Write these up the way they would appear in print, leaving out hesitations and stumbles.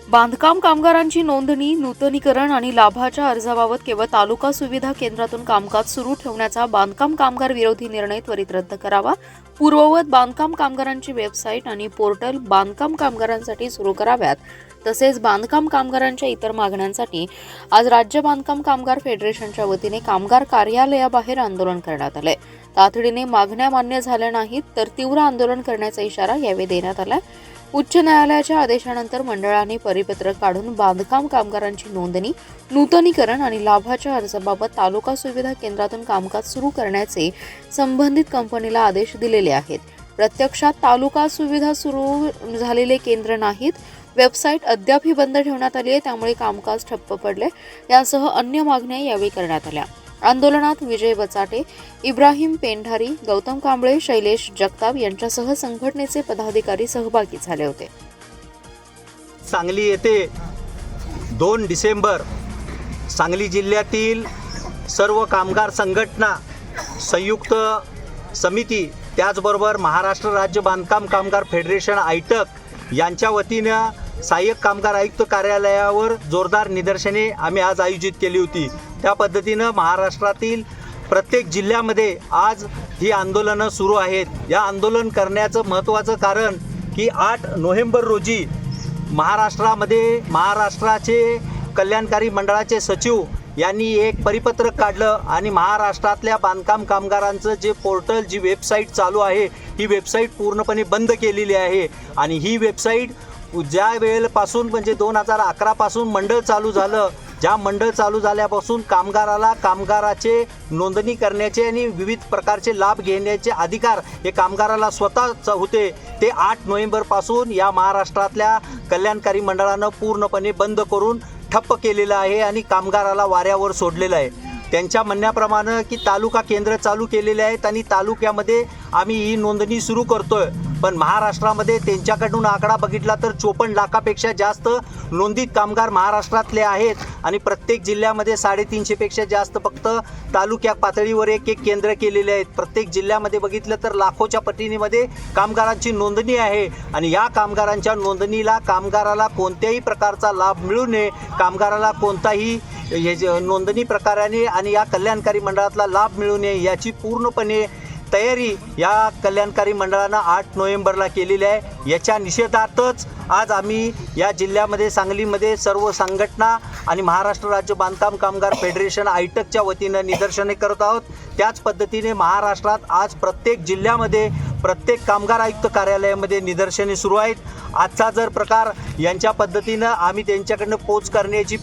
बांधकाम कामगारांची नोंदणी, नूतनीकरण आणि लाभाच्या अर्जाबाबत केवळ तालुका सुविधा केंद्रातून कामकाज सुरू ठेवण्याचा बांधकाम कामगार विरोधी निर्णय त्वरित रद्द करावा. पूर्ववत बांधकाम कामगारांची वेबसाईट आणि पोर्टल बांधकाम कामगारांसाठी सुरू कराव्यात. तसेच बांधकाम कामगारांच्या इतर मागण्यांसाठी आज राज्य बांधकाम कामगार फेडरेशनच्या वतीने कामगार कार्यालयाबाहेर आंदोलन करण्यात आले. तातडीने मागण्या मान्य झाल्या नाहीत तर तीव्र आंदोलन करण्याचा इशारा यावेळी देण्यात आला. उच्च न्यायालयाच्या आदेशानंतर मंडळाने परिपत्रक काढून बांधकाम कामगारांची नोंदणी, नूतनीकरण आणि लाभाच्या अर्जाबाबत तालुका सुविधा केंद्रातून कामकाज सुरू करण्याचे संबंधित कंपनीला आदेश दिलेले आहेत. प्रत्यक्षात तालुका सुविधा सुरू झालेले केंद्र नाहीत. वेबसाईट अद्यापही बंद ठेवण्यात आली आहे, त्यामुळे कामकाज ठप्प पडले. यासह अन्य मागण्या यावेळी करण्यात आल्या. आंदोलनात विजय बचाटे, इब्राहिम पेंढारी, गौतम कांबळे, शैलेश जगताप यांच्यासह संघटनेचे पदाधिकारी सहभागी झाले होते. सांगली येथे 2 डिसेंबर सांगली जिल्ह्यातील सर्व कामगार संघटना, संयुक्त समिती, त्याचबरोबर महाराष्ट्र राज्य बांधकाम कामगार फेडरेशन आयटक यांच्या वतीनं सहाय्यक कामगार आयुक्त कार्यालयावर जोरदार निदर्शने आम्ही आज आयोजित केली होती. त्या पद्धतीनं महाराष्ट्रातील प्रत्येक जिल्ह्यामध्ये आज ही आंदोलनं सुरू आहेत. या आंदोलन करण्याचं महत्त्वाचं कारण की 8 नोव्हेंबर रोजी महाराष्ट्राचे कल्याणकारी मंडळाचे सचिव यांनी एक परिपत्रक काढलं आणि महाराष्ट्रातल्या बांधकाम कामगारांचं जे पोर्टल, जी वेबसाईट चालू आहे, ही वेबसाईट पूर्णपणे बंद केलेली आहे. आणि ही वेबसाईट ज्या वेळेपासून म्हणजे 2011 पासून मंडळ चालू झालं, ज्या मंडळ चालू झाल्यापासून कामगाराचे नोंदणी करण्याचे आणि विविध प्रकारचे लाभ घेण्याचे अधिकार हे कामगाराला स्वतःच होते, ते 8 नोव्हेंबरपासून या महाराष्ट्रातल्या कल्याणकारी मंडळानं पूर्णपणे बंद करून ठप्प केलेलं आहे आणि कामगाराला वाऱ्यावर सोडलेलं आहे. त्यांच्या म्हणण्याप्रमाणे की तालुका केंद्र चालू केलेले आहेत आणि तालुक्यामध्ये आम्ही ही नोंदणी सुरू करतोय, पण महाराष्ट्रामध्ये त्यांच्याकडून आकडा बघितला तर 54 लाखापेक्षा जास्त नोंदित कामगार महाराष्ट्रातले आहेत आणि प्रत्येक जिल्ह्यामध्ये 350 पेक्षा जास्त फक्त तालुक्या पातळीवर एक केंद्र केलेले आहेत. प्रत्येक जिल्ह्यामध्ये बघितलं तर लाखोच्या पटीमध्ये कामगारांची नोंदणी आहे आणि या कामगारांच्या नोंदणीला कामगाराला कोणत्याही प्रकारचा लाभ मिळू नये, कामगाराला कोणताही नोंदणी प्रकाराने आणि या कल्याणकारी मंडळातला लाभ मिळू नये याची पूर्णपणे तयारी या कल्याणकारी मंडळानं 8 नोव्हेंबरला केलेली आहे. याच्या निषेधार्थच आज आम्ही या जिल्ह्यामध्ये सांगलीमध्ये सर्व संघटना आणि महाराष्ट्र राज्य बांधकाम कामगार फेडरेशन आयटकच्या वतीनं निदर्शने करत आहोत. त्याच पद्धतीने महाराष्ट्रात आज प्रत्येक जिल्ह्यामध्ये प्रत्येक कामगार आयुक्त कार्यालयामध्ये निदर्शने सुरू आहेत. आजचा जर प्रकार यांच्या पद्धतीनं आम्ही त्यांच्याकडनं पोच करण्याची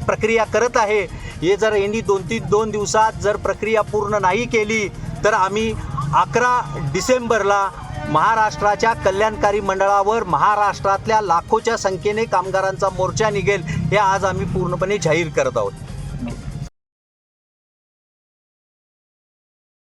प्रक्रिया करत आहे. हे जर यांनी 2 दिवसात जर प्रक्रिया पूर्ण नाही केली तर आम्ही 11 डिसेंबरला महाराष्ट्राच्या कल्याणकारी मंडळावर महाराष्ट्रातल्या लाखोच्या संख्येने कामगारांचा मोर्चा निघेल, हे आज आम्ही पूर्णपणे जाहीर करत आहोत.